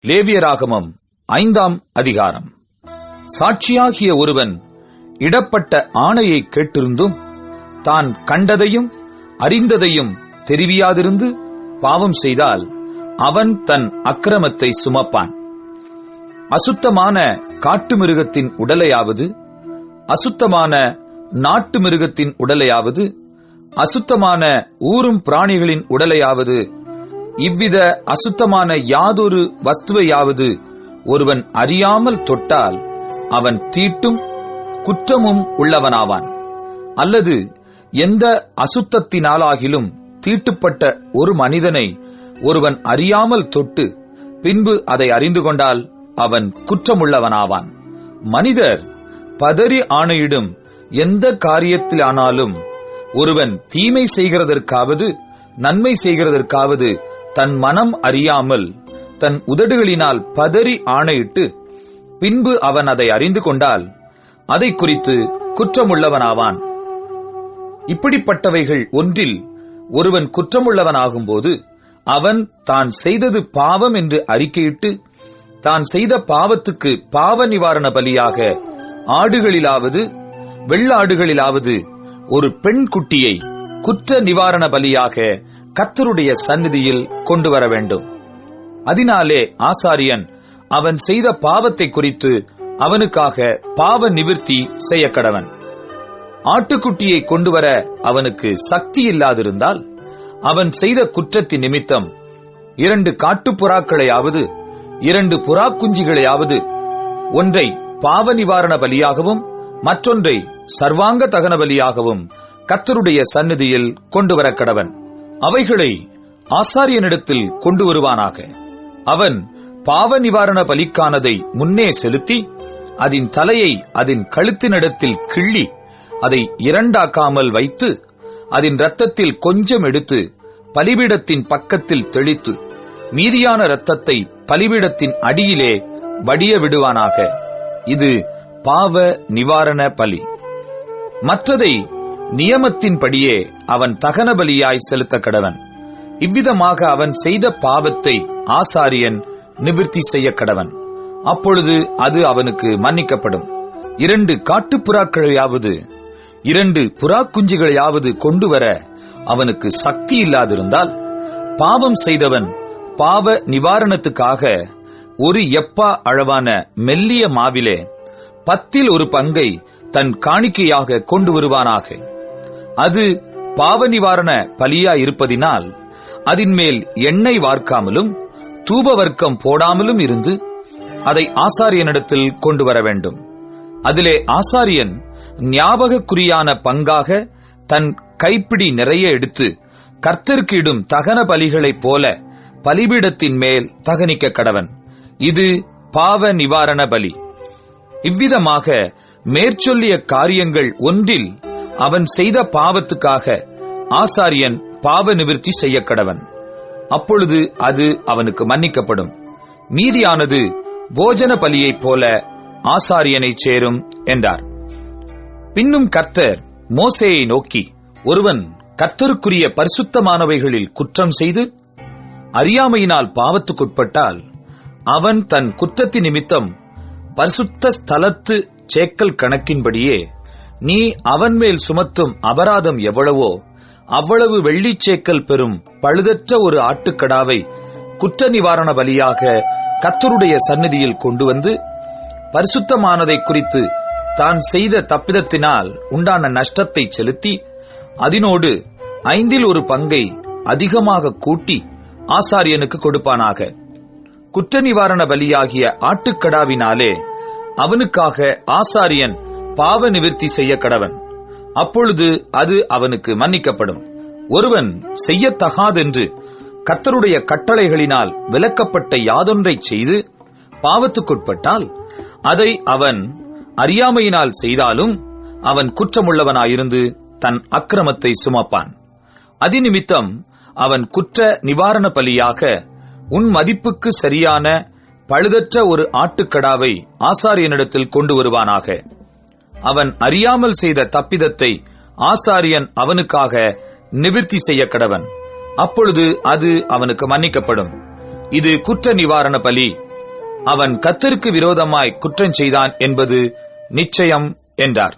லேவியராகமம் 5ஆம் அதிகாரம். சாட்சியாகிய ஒருவன் இடப்பட்ட ஆணையை கேட்டிருந்தும் தான் கண்டதையும் அறிந்ததையும் தெரிவியாதிருந்து பாவம் செய்தால் அவன் தன் அக்கிரமத்தை சுமப்பான். அசுத்தமான காட்டு மிருகத்தின் உடலையாவது, அசுத்தமான நாட்டு மிருகத்தின் உடலையாவது, அசுத்தமான ஊரும் பிராணிகளின் உடலையாவது, இவ்வித அசுத்தமான யாதொரு வஸ்துவையாவது ஒருவன் அறியாமல் தொட்டால் அவன் தீட்டும் குற்றமும் உள்ளவனாவான். அல்லது எந்த அசுத்தத்தினாலாகிலும் தீட்டுப்பட்ட ஒரு மனிதனை ஒருவன் அறியாமல் தொட்டு பின்பு அதை அறிந்து கொண்டால் அவன் குற்றமுள்ளவனாவான். மனிதர் பதறி ஆணையிடும் எந்த காரியத்திலானாலும் ஒருவன் தீமை செய்கிறதற்காவது நன்மை செய்கிறதற்காவது தன் மனம் அறியாமல் தன் உதடுகளினால் பதறி ஆணையிட்டு பின்பு அவன் அதை அறிந்து கொண்டால் அதை குறித்து குற்றமுள்ளவனாவான். இப்படிப்பட்டவைகள் ஒன்றில் ஒருவன் குற்றமுள்ளவனாகும்போது அவன் தான் செய்தது பாவம் என்று அறிக்கையிட்டு தான் செய்த பாவத்துக்கு பாவ நிவாரண பலியாக ஆடுகளிலாவது வெள்ளாடுகளிலாவது ஒரு பெண் குட்டியை குற்ற நிவாரண பலியாக கர்த்தருடைய சந்நிதியில் கொண்டு வர வேண்டும். அதனாலே ஆசாரியன் அவன் செய்த பாவத்தை குறித்து அவனுக்காக பாவ நிவிர்த்தி செய்ய கடவன். ஆட்டுக்குட்டியை கொண்டு வர அவனுக்கு சக்தி இல்லாதிருந்தால் அவன் செய்த குற்றத்தின் நிமித்தம் 2 காட்டுப்புறாக்களையாவது 2 புறா குஞ்சுகளையாவது ஒன்றை பாவ நிவாரண பலியாகவும் மற்றொன்றை சர்வாங்க தகன பலியாகவும் கர்த்தருடைய சந்நிதியில் கொண்டு வர கடவன். அவைகளை ஆசாரியனிடத்தில் கொண்டு வருவானாக. அவன் பாவ நிவாரண பலிக்கானதை முன்னே செலுத்தி அதன் தலையை அதன் கழுத்தினிடத்தில் கிள்ளி அதை இரண்டாக்காமல் வைத்து அதன் இரத்தத்தில் கொஞ்சம் எடுத்து பலிபீடத்தின் பக்கத்தில் தெளித்து மீதியான இரத்தத்தை பலிபீடத்தின் அடியிலே வடிய விடுவானாக. இது பாவ நிவாரண பலி. மற்றதை நியமத்தின்படியே அவன் தகன பலியாய் செலுத்த கடவன். இவ்விதமாக அவன் செய்த பாவத்தை ஆசாரியன் நிவிர்த்தி செய்ய கடவன். அப்பொழுது அது அவனுக்கு மன்னிக்கப்படும். 2 காட்டுப்புறாக்களையாவது 2 புறா குஞ்சுகளையாவது கொண்டு வர அவனுக்கு சக்தி இல்லாதிருந்தால் பாவம் செய்தவன் பாவ நிவாரணத்துக்காக 1 எப்பா அளவான மெல்லிய மாவிலே 10 1 பங்கை தன் காணிக்கையாக கொண்டு வருவானாக. அது பாவ நிவாரண பலியா இருப்பதினால் அதின்மேல் எண்ணெய் வார்க்காமலும் தூப வர்க்கம் போடாமலும் இருந்து அதை ஆசாரியனிடத்தில் கொண்டு வர வேண்டும். அதிலே ஆசாரியன் ஞாபகக்குறியான பங்காக தன் கைப்பிடி நிறைய எடுத்து கர்த்தருக்கு இடும் தகன பலிகளைப் போல பலிபீடத்தின் மேல் தகனிக்க கடவன். இது பாவ நிவாரண பலி. இவ்விதமாக மேற்சொல்லிய காரியங்கள் ஒன்றில் அவன் செய்த பாவத்துக்காக ஆசாரியன் பாவ நிவிர்த்தி செய்ய கடவன். அப்பொழுது அது அவனுக்கு மன்னிக்கப்படும். மீதியானது போஜன பலியைப் போல ஆசாரியனை சேரும் என்றார். பின்னும் கர்த்தர் மோசேயை நோக்கி, ஒருவன் கர்த்தருக்குரிய பரிசுத்தமானவைகளில் குற்றம் செய்து அறியாமையினால் பாவத்துக்குட்பட்டால் அவன் தன் குற்றத்தின் நிமித்தம் பரிசுத்த ஸ்தலத்து சேக்கல் கணக்கின்படியே நீ அவன் மேல் சுமத்தும் அபராதம் எவ்வளவோ அவ்வளவு வெள்ளிச்சேக்கல் பெறும் பழுதற்ற ஒரு ஆட்டுக்கடாவை குற்ற நிவாரண பலியாக கர்த்தருடைய சந்நிதியில் கொண்டு வந்து பரிசுத்தமானதை குறித்து தான் செய்த தப்பிதத்தினால் உண்டான நஷ்டத்தை செலுத்தி அதனோடு 5 1 பங்கை அதிகமாக கூட்டி ஆசாரியனுக்கு கொடுப்பானாக. குற்ற நிவாரண பலியாகிய ஆட்டுக்கடாவினாலே அவனுக்காக ஆசாரியன் பாவ நிவிர்த்தி செய்ய கடவன். அப்பொழுது அது அவனுக்கு மன்னிக்கப்படும். ஒருவன் செய்யத்தகாதென்று கர்த்தருடைய கட்டளைகளினால் விலக்கப்பட்ட யாதொன்றை செய்து பாவத்துக்குட்பட்டால் அதை அவன் அறியாமையினால் செய்தாலும் அவன் குற்றமுள்ளவனாயிருந்து தன் அக்கிரமத்தை சுமப்பான். அதிநிமித்தம் அவன் குற்ற நிவாரண பலியாக உன் மதிப்புக்கு சரியான பழுதற்ற ஒரு ஆட்டுக்கடாவை ஆசாரியனிடத்தில் கொண்டு வருவானாக. அவன் அறியாமல் செய்த தப்பிதத்தை ஆசாரியன் அவனுக்காக நிவிர்த்தி செய்ய கடவன். அப்பொழுது அது அவனுக்கு மன்னிக்கப்படும். இது குற்ற நிவாரண பலி, அவன் கர்த்தருக்கு விரோதமாய் குற்றம் செய்தான் என்பது நிச்சயம் என்றார்.